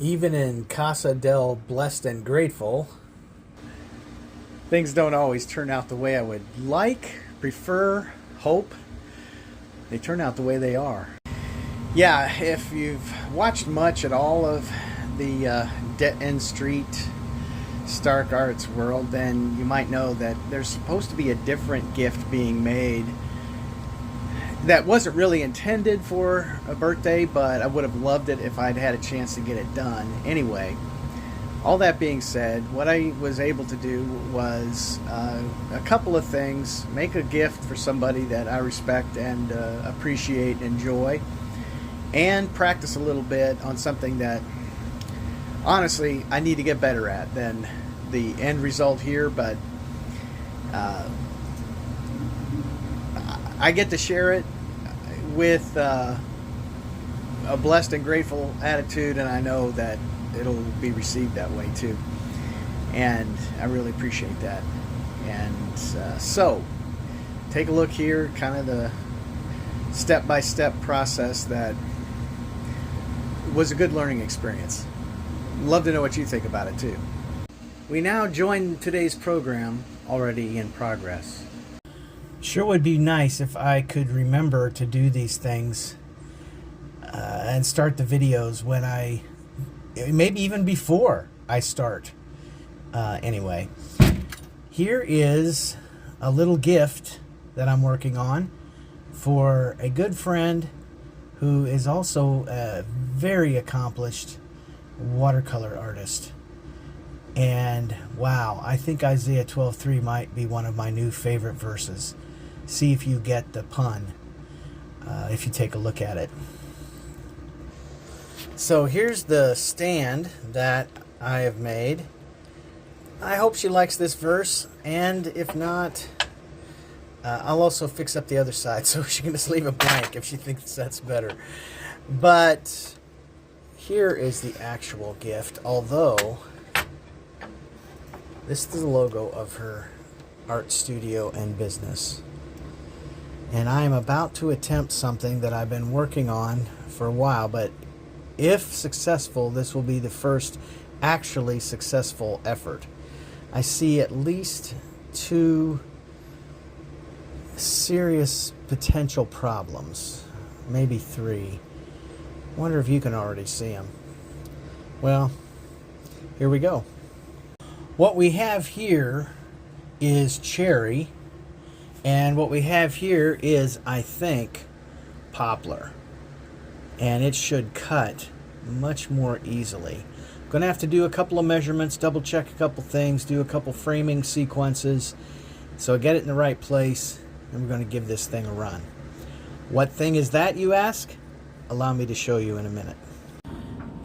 Even in Casa del Blessed and Grateful, things don't always turn out the way I would like, prefer, hope. They turn out the way they are. Yeah, if you've watched much at all of the Dead End Street Stark Arts world, then you might know that there's supposed to be a different gift being made that wasn't really intended for a birthday, but I would have loved it if I'd had a chance to get it done. Anyway, all that being said, what I was able to do was a couple of things. Make a gift for somebody that I respect and appreciate and enjoy, and practice a little bit on something that honestly I need to get better at than the end result here, but I get to share it with a blessed and grateful attitude, and I know that it'll be received that way too, and I really appreciate that. And so take a look here, kind of the step-by-step process that was a good learning experience. Love to know what you think about it too. We now join today's program, already in progress. Sure would be nice if I could remember to do these things and start the videos when maybe even before I start. Anyway, here is a little gift that I'm working on for a good friend who is also a very accomplished watercolor artist. And wow, I think Isaiah 12:3 might be one of my new favorite verses. See if you get the pun if you take a look at it. So here's the stand that I have made. I hope she likes this verse, and if not, I'll also fix up the other side so she can just leave it blank if she thinks that's better. But here is the actual gift, although this is the logo of her art studio and business. And I am about to attempt something that I've been working on for a while, but if successful, this will be the first actually successful effort. I see at least 2 serious potential problems, maybe 3. Wonder if you can already see them. Well, here we go. What we have here is cherry, and what we have here is, I think, poplar. And it should cut much more easily. I'm going to have to do a couple of measurements, double check a couple things, do a couple framing sequences, so I get it in the right place, and we're going to give this thing a run. What thing is that, you ask? Allow me to show you in a minute.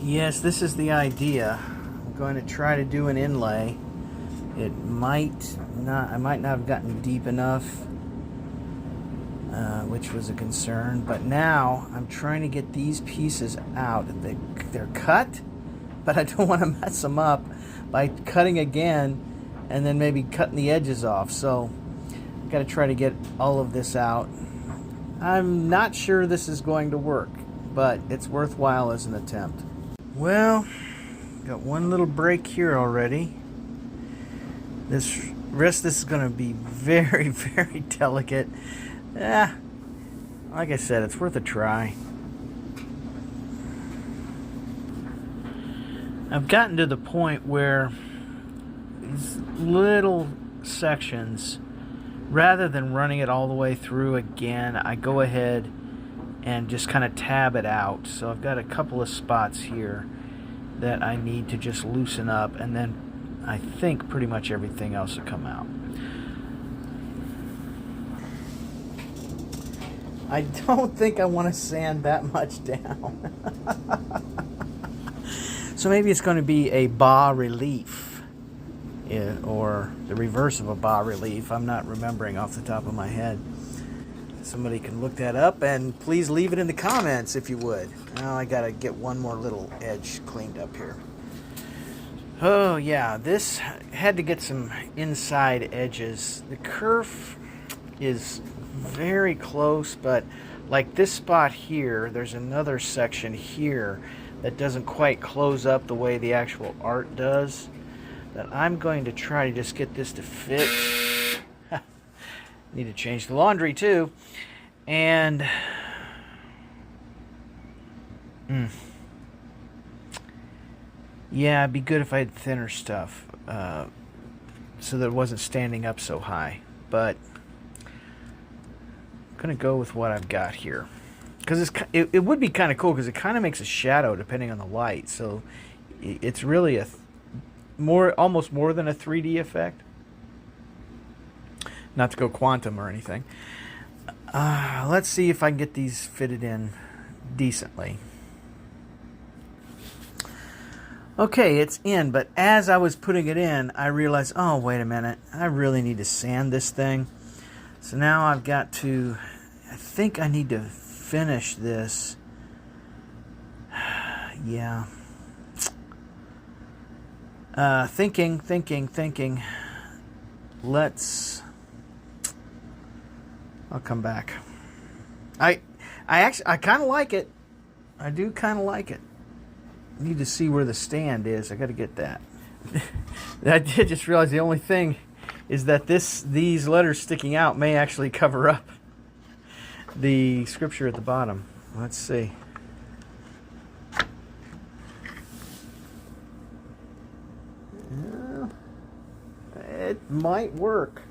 Yes, this is the idea. I'm going to try to do an inlay. I might not have gotten deep enough, which was a concern, but now I'm trying to get these pieces out. They're cut, but I don't want to mess them up by cutting again and then maybe cutting the edges off. So I've got to try to get all of this out. I'm not sure this is going to work, but it's worthwhile as an attempt. Well, got one little break here already. This is going to be very, very delicate. Like I said, it's worth a try. I've gotten to the point where these little sections, rather than running it all the way through again, I go ahead and just kind of tab it out. So I've got a couple of spots here that I need to just loosen up, and then I think pretty much everything else will come out. I don't think I want to sand that much down. So maybe it's going to be a bas relief, or the reverse of a bas relief. I'm not remembering off the top of my head. Somebody can look that up, and please leave it in the comments if you would. Now I gotta get one more little edge cleaned up here. Oh yeah, this had to get some inside edges. The kerf is very close, but like this spot here, there's another section here that doesn't quite close up the way the actual art does, that I'm going to try to just get this to fit. Need to change the laundry too. And yeah, it'd be good if I had thinner stuff so that it wasn't standing up so high. But I'm going to go with what I've got here. Because it would be kind of cool because it kind of makes a shadow depending on the light. So it's really almost more than a 3D effect. Not to go quantum or anything. Let's see if I can get these fitted in decently. Okay, it's in, but as I was putting it in, I realized, oh, wait a minute, I really need to sand this thing. So now I've got to, I think I need to finish this. Yeah. Thinking. I'll come back. I kind of like it. I do kind of like it. Need to see where the stand is. I got to get that. I did just realize the only thing is that these letters sticking out may actually cover up the scripture at the bottom. Let's see. It might work.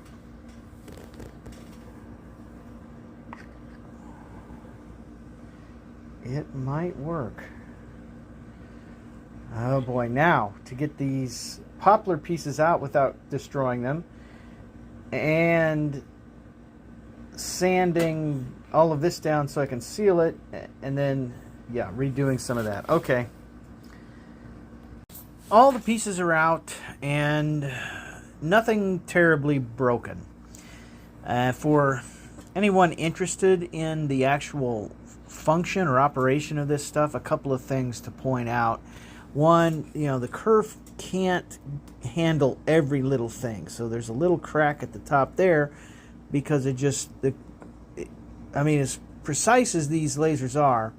It might work. Oh boy, now to get these poplar pieces out without destroying them and sanding all of this down so I can seal it, and then yeah, redoing some of that. Okay. All the pieces are out and nothing terribly broken. For anyone interested in the actual function or operation of this stuff, a couple of things to point out. One, the kerf can't handle every little thing. So there's a little crack at the top there because as precise as these lasers are,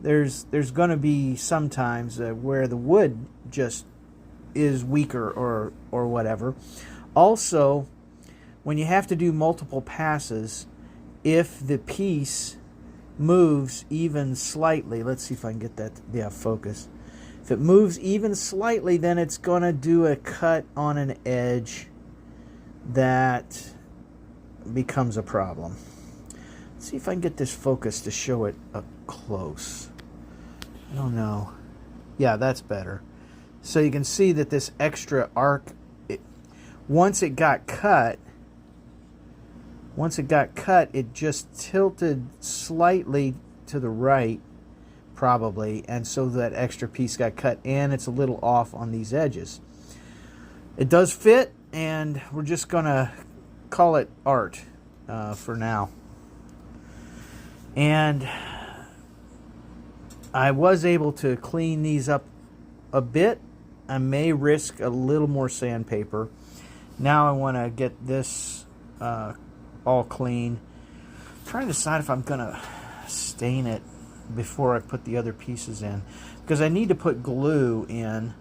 there's going to be sometimes where the wood just is weaker or whatever. Also, when you have to do multiple passes, if the piece moves even slightly, let's see if I can get that, focus. If it moves even slightly, then it's going to do a cut on an edge that becomes a problem. Let's see if I can get this focus to show it up close. I don't know. Yeah, that's better. So you can see that this extra arc, once it got cut, it just tilted slightly to the right, probably, and so that extra piece got cut, and it's a little off on these edges. It does fit, and we're just going to call it art for now. And I was able to clean these up a bit. I may risk a little more sandpaper. Now I want to get this all clean. I'm trying to decide if I'm going to stain it before I put the other pieces in, because I need to put glue in.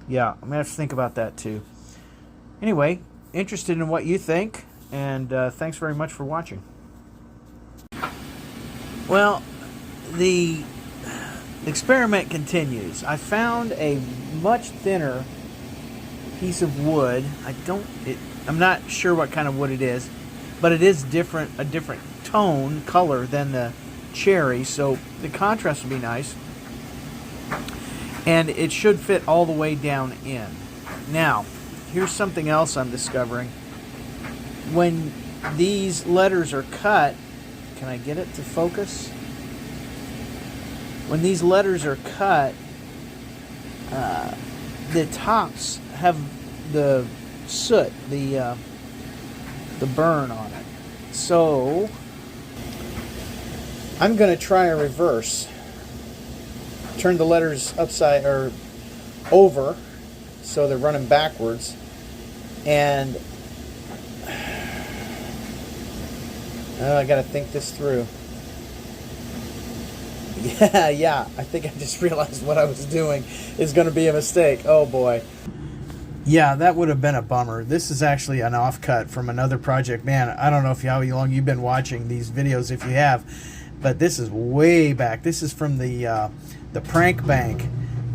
Yeah, I'm going to have to think about that too. Anyway, interested in what you think, and thanks very much for watching. Well, the experiment continues. I found a much thinner piece of wood. I'm not sure what kind of wood it is, but it is a different tone, color than the cherry, so the contrast will be nice. And it should fit all the way down in. Now, here's something else I'm discovering. When these letters are cut, can I get it to focus? When these letters are cut, the tops have the soot, the burn on it. So I'm going to try a reverse. Turn the letters upside or over so they're running backwards, and I got to think this through. Yeah, I think I just realized what I was doing is going to be a mistake. Oh boy. Yeah, that would have been a bummer. This is actually an offcut from another project. Man, I don't know if how long you've been watching these videos, if you have, but this is way back. This is from the prank bank,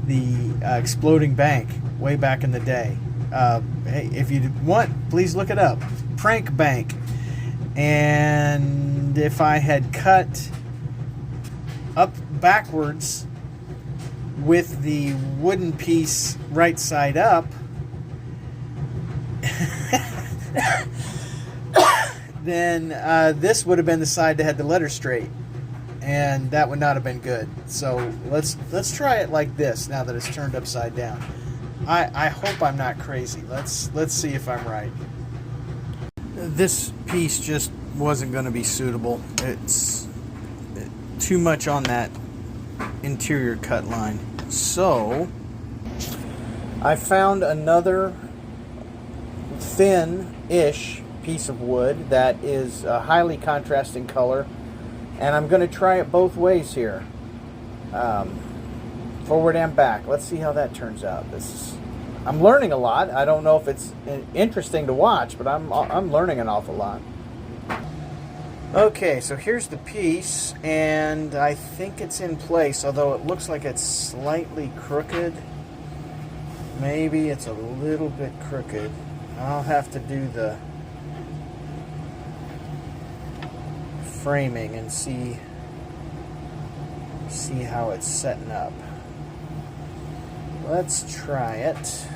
the exploding bank, way back in the day. Hey, if you want, please look it up. Prank bank. And if I had cut up backwards with the wooden piece right side up, then this would have been the side that had the letter straight, and that would not have been good. So let's try it like this now that it's turned upside down. I hope I'm not crazy. Let's see if I'm right. This piece just wasn't going to be suitable. It's too much on that interior cut line. So I found another thin-ish piece of wood that is a highly contrasting color, and I'm going to try it both ways here, forward and back. Let's see how that turns out. I'm learning a lot. I don't know if it's interesting to watch, but I'm learning an awful lot. Okay, so here's the piece, and I think it's in place, although it looks like it's slightly crooked. Maybe it's a little bit crooked. I'll have to do the framing and see how it's setting up. Let's try it.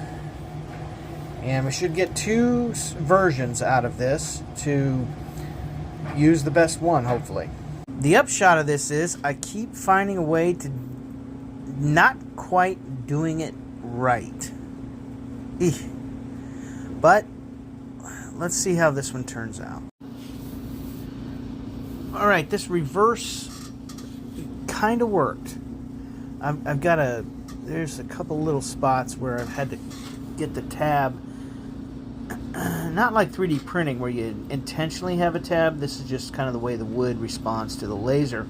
And we should get two versions out of this to use the best one, hopefully. The upshot of this is I keep finding a way to not quite doing it right. But let's see how this one turns out. Alright, this reverse kind of worked. I've got there's a couple little spots where I've had to get the tab, not like 3D printing where you intentionally have a tab. This is just kind of the way the wood responds to the laser.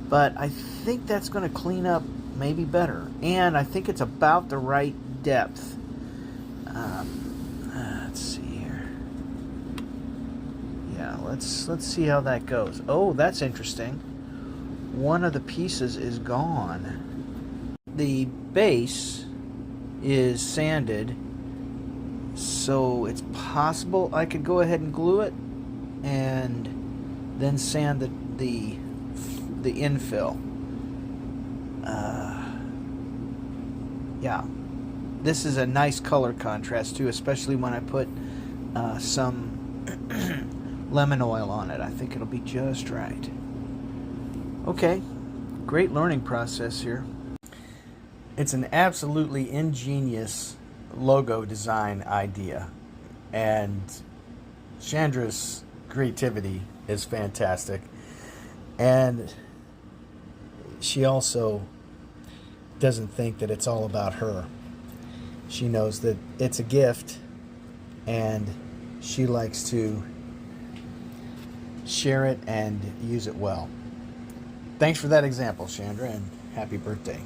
But I think that's going to clean up maybe better. And I think it's about the right depth. Let's see here. Yeah, let's see how that goes. Oh, that's interesting. One of the pieces is gone. The base is sanded, so it's possible I could go ahead and glue it and then sand the infill. Yeah, this is a nice color contrast too, especially when I put some lemon oil on it. I think it'll be just right. Okay, great learning process here. It's an absolutely ingenious logo design idea, and Chandra's creativity is fantastic, and she also doesn't think that it's all about her. She knows that it's a gift, and she likes to share it and use it well. Thanks for that example, Chandra, and happy birthday.